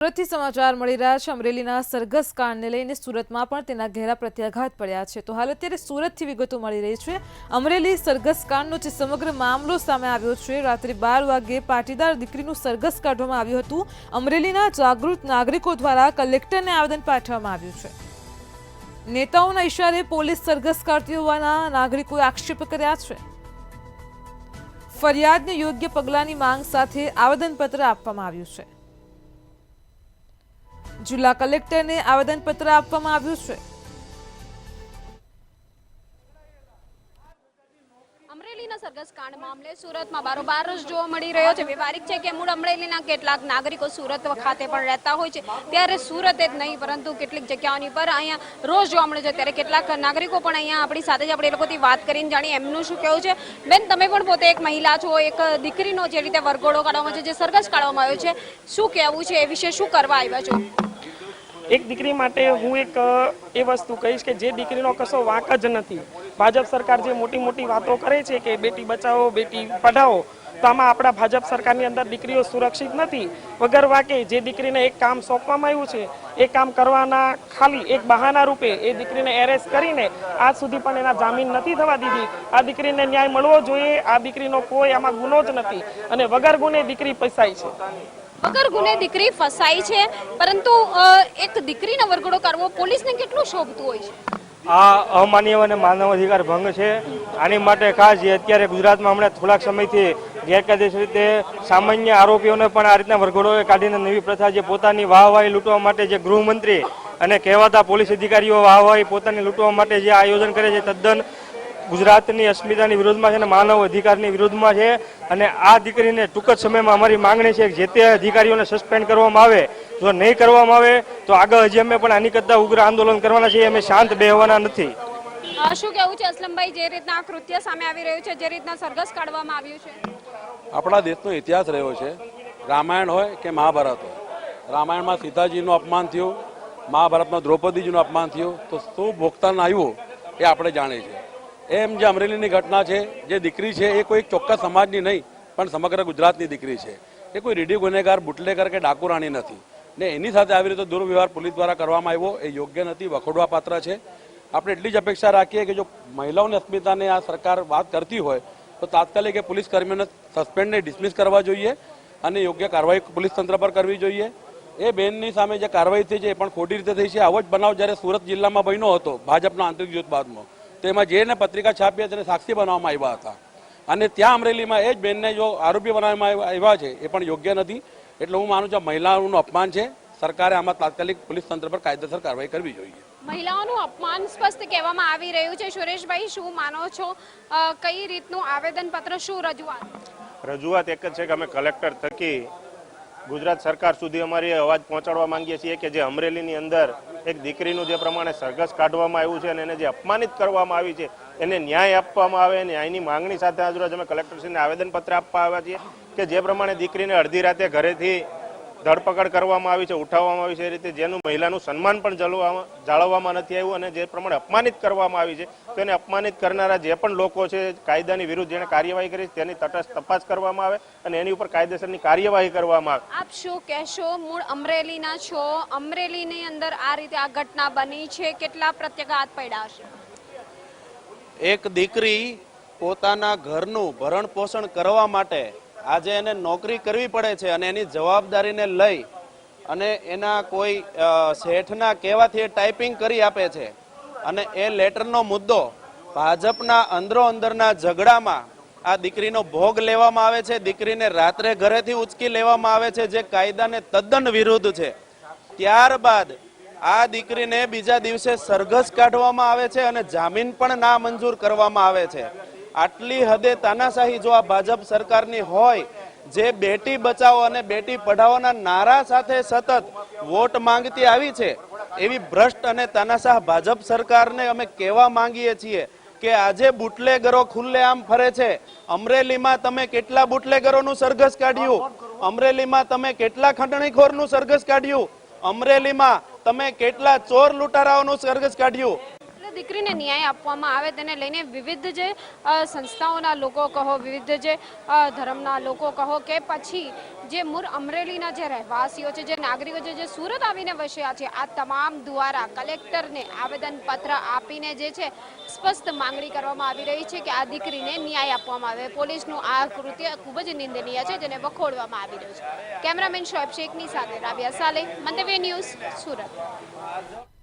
સુરતથી સમાચાર મળી રહ્યા છે। અમરેલીના સરઘસ કાંડને લઈને સુરતમાં પણ તેના ઘેરા પ્રત્યાઘાત પડ્યા છે। તો હાલ અત્યારે સુરતથી વિગતો મળી રહી છે। અમરેલી સરઘસ કાંડનો જે સમગ્ર મામલો સામે આવ્યો છે, રાત્રે 12 વાગે પાટીદાર દીકરીનું સરઘસ કાઢવામાં આવ્યું હતું। અમરેલીના જાગૃત નાગરિકો દ્વારા કલેક્ટરને આવેદન પાઠવવામાં આવ્યું છે। નેતાઓના ઇશારે પોલીસ સરઘસ કાઢતી હોવાના નાગરિકોએ આક્ષેપ કર્યા છે। ફરિયાદને યોગ્ય પગલાંની માંગ સાથે આવેદનપત્ર આપવામાં આવ્યું છે। જિલ્લા કલેક્ટરને આવેદનપત્ર આપવામાં આવ્યું છે। અમરેલીના સરઘસ કાંડ મામલે સુરતમાં બારોબાર જોવા મળી રહ્યો છે। વ્યવહારિક છે કે મૂળ અમરેલીના કેટલાક નાગરિકો સુરત ખાતે પણ રહેતા હોય છે, ત્યારે સુરત જ નહીં પરંતુ કેટલીક જગ્યાઓની પર અહીંયા રોજ જોવા મળે છે। ત્યારે કેટલાક નાગરિકો પણ અહીંયા આપણી સાથે જ આપણે એ લોકોથી વાત કરીને જાણીએ એમનું શું કહેવું છે। બેન, તમે પણ પોતે એક મહિલા છો, એક દીકરીનો જે રીતે વરઘોડો કાઢવામાં છે, જે સરઘસ કાઢવામાં આવ્યો છે, શું કહેવું છે એ વિશે, શું કરવા આવ્યા છો? એક દીકરી માટે હું એક એ વસ્તુ કહીશ કે જે દીકરીનો કશો વાંક જ નથી। ભાજપ સરકાર જે મોટી મોટી વાતો કરે છે કે બેટી બચાવો બેટી પઢાઓ, તો આમાં આપણા ભાજપ સરકારની અંદર દીકરીઓ સુરક્ષિત નથી। વગર વાકે જે દીકરીને એક કામ સોંપવામાં આવ્યું છે, એ કામ કરવાના ખાલી એક બહાના રૂપે એ દીકરીને એરેસ્ટ કરીને આજ સુધી પણ એના જામીન નથી થવા દીધી। આ દીકરીને ન્યાય મળવો જોઈએ। આ દીકરીનો કોઈ આમાં ગુનો જ નથી અને વગર ગુને દીકરી ફસાઈ છે। વગર ગુને દીકરી ફસાઈ છે, પરંતુ એક દીકરીનો વરઘોડો કરવો પોલીસને કેટલું શોભતું હોય છે? આ અમાન્ય અને માનવ અધિકાર ભંગ છે। આની માટે ખાસ જે અત્યારે ગુજરાતમાં હમણાં થોડાક સમયથી ગેરકાયદેસર રીતે સામાન્ય આરોપીઓને પણ આ રીતના વરઘોડો કાઢીને નવી પ્રથા, જે પોતાની વાહવાહી લૂંટવા માટે જે ગૃહમંત્રી અને કહેવાતા પોલીસ અધિકારીઓ વાહવાહી પોતાની લૂંટવા માટે જે આયોજન કરે છે, તદ્દન ગુજરાતની અસ્મિતાની વિરુદ્ધમાં છે અને માનવ અધિકારની વિરુદ્ધમાં છે। અને આ દીકરીને ટૂંક જ સમયમાં અમારી માંગણી છે કે જે તે અધિકારીઓને સસ્પેન્ડ કરવામાં આવે। જો નહીં કરવામાં આવે તો આગળ હજી અમે પણ આની કરતા ઉગ્ર આંદોલન કરવાના છીએ। અમે શાંત બેહવાના નથી। શું કહેવું છે અસલમભાઈ, જે રીતના આ કૃત્ય સામે આવી રહ્યું છે, જે રીતના સરઘસ કાઢવામાં આવ્યું છે? આપણા દેશનો ઇતિહાસ રહ્યો છે। રામાયણ હોય કે મહાભારત હોય, રામાયણમાં સીતાજીનું અપમાન થયું, મહાભારતમાં દ્રૌપદીજીનું અપમાન થયું, તો શું ભોગતાન આવ્યું એ આપણે જાણીએ છીએ। એમ જે અમરેલીની ઘટના છે, જે દીકરી છે એ કોઈ ચોક્કસ સમાજની નહીં પણ સમગ્ર ગુજરાતની દીકરી છે। એ કોઈ રીઢી ગુનેગાર, બુટલેગર કે ડાકુરાણી નથી ને એની સાથે આવી રીતે દુર્વ્યવહાર પોલીસ દ્વારા કરવામાં આવ્યો એ યોગ્ય નથી, વખોડવા પાત્ર છે। આપણે એટલી જ અપેક્ષા રાખીએ કે જો મહિલાઓની અસ્મિતાને આ સરકાર વાત કરતી હોય તો તાત્કાલિક એ પોલીસ કર્મીઓને સસ્પેન્ડ ને ડિસમિસ કરવા જોઈએ અને યોગ્ય કાર્યવાહી પોલીસ તંત્ર પર કરવી જોઈએ। એ બેનની સામે જે કાર્યવાહી થઈ છે એ પણ ખોટી રીતે થઈ છે। આવો જ બનાવ જ્યારે સુરત જિલ્લામાં બન્યો હતો ભાજપના આંતરિક જૂથવાદમાં, તેમાં જેને પત્રિકા છાપી તેને સાક્ષી બનાવવામાં આવ્યા હતા અને ત્યાં અમરેલીમાં એ જ બેનને જો આરોપી બનાવવામાં આવ્યા છે એ પણ યોગ્ય નથી। એટલે હું માનું છું મહિલાઓનું અપમાન છે। સરકારે આમાં તાત્કાલિક પોલીસ તંત્ર પર કાયદેસર કાર્યવાહી કરવી જોઈએ। મહિલાઓનું અપમાન સ્પષ્ટ કહેવામાં આવી રહ્યું છે। સુરેશભાઈ, શું માનો છો? કઈ રીતનું આવેદનપત્ર, શું રજૂઆત? રજૂઆત એક જ છે કે અમે કલેક્ટર થકી ગુજરાત સરકાર સુધી અમારી અવાજ પહોંચાડવા માંગીએ છીએ કે જે અમરેલીની અંદર એક દીકરીનું જે પ્રમાણે સરઘસ કાઢવામાં આવ્યું છે અને એને જે અપમાનિત કરવામાં આવી છે એને ન્યાય આપવામાં આવે। ન્યાયની માંગણી સાથે આજરોજ અમે કલેક્ટરશ્રીને આવેદનપત્ર આપવા આવ્યા છીએ કે જે પ્રમાણે દીકરીને અડધી રાતે ઘરેથી ધરપકડ કરવામાં આવી છે, ઉઠાવવામાં આવી છે, એ રીતે જેનું મહિલાનું સન્માન પણ જાળવવામાં નથી આવ્યું અને જે પ્રમાણે અપમાનિત કરવામાં આવી છે તો એને અપમાનિત કરનારા જે પણ લોકો છે, કાયદાની વિરુદ્ધ જેણે કાર્યવાહી કરી તેની તટસ્થ તપાસ કરવામાં આવે અને એની ઉપર કાયદેસરની કાર્યવાહી કરવામાં આવે। આપ શું કહેશો? મૂળ અમરેલીના છો, અમરેલીની અંદર આ રીતે આ ઘટના બની છે, કેટલા પ્રત્યાઘાત પડ્યા છે? એક દીકરી પોતાના ઘરનું ભરણ પોષણ કરવા માટે આજે એને નોકરી કરવી પડે છે અને એની જવાબદારીને લઈ અને એના કોઈ શેઠના કહેવાથી એ ટાઈપિંગ કરી આપે છે અને એ લેટરનો મુદ્દો ભાજપના અંદરો અંદરના ઝઘડામાં આ દીકરીનો ભોગ લેવામાં આવે છે। દીકરીને રાત્રે ઘરેથી ઉચકી લેવામાં આવે છે, જે કાયદાને તદ્દન વિરુદ્ધ છે। ત્યારબાદ આ દીકરીને બીજા દિવસે સરઘસ કાઢવામાં આવે છે અને જામીન પણ ના મંજૂર કરવામાં આવે છે। આટલી હદે તાનાશાહી જો આ ભાજપ સરકારની હોય, જે બેટી બચાવો અને બેટી પઢાઓના નારા સાથે સતત વોટ માંગતી આવી છે, એવી ભ્રષ્ટ અને તાનાશાહ ભાજપ સરકારને અમે કહેવા માંગીએ છીએ કે આજે બુટલેગરો ખુલ્લેઆમ ફરે છે। અમરેલીમાં તમે કેટલા બુટલેગરોનું સરઘસ કાઢ્યું? અમરેલીમાં તમે કેટલા ખંડણીખોરનું સરઘસ કાઢ્યું? અમરેલીમાં તમે કેટલા ચોર લૂંટારાઓનું સરઘસ કાઢ્યું? દીકરીને ન્યાય આપવામાં આવે તેને લઈને વિવિધ જે સંસ્થાઓના લોકો કહો, વિવિધ જે ધર્મના લોકો કહો કે પછી જે મૂળ અમરેલીના જે રહેવાસીઓ છે, જે નાગરિકો છે, જે સુરત આવીને વસ્યા છે, આ તમામ દ્વારા કલેક્ટરને આવેદનપત્ર આપીને જે છે સ્પષ્ટ માંગણી કરવામાં આવી રહી છે કે આ દીકરીને ન્યાય આપવામાં આવે. પોલીસનું આ કૃત્ય ખૂબ જ નિંદનીય છે, જેને વખોડવામાં આવી રહ્યું છે. કેમેરામેન શોએબ શેખની સાથે રાબિયા સાલે, મંતવ્ય ન્યૂઝ, સુરત.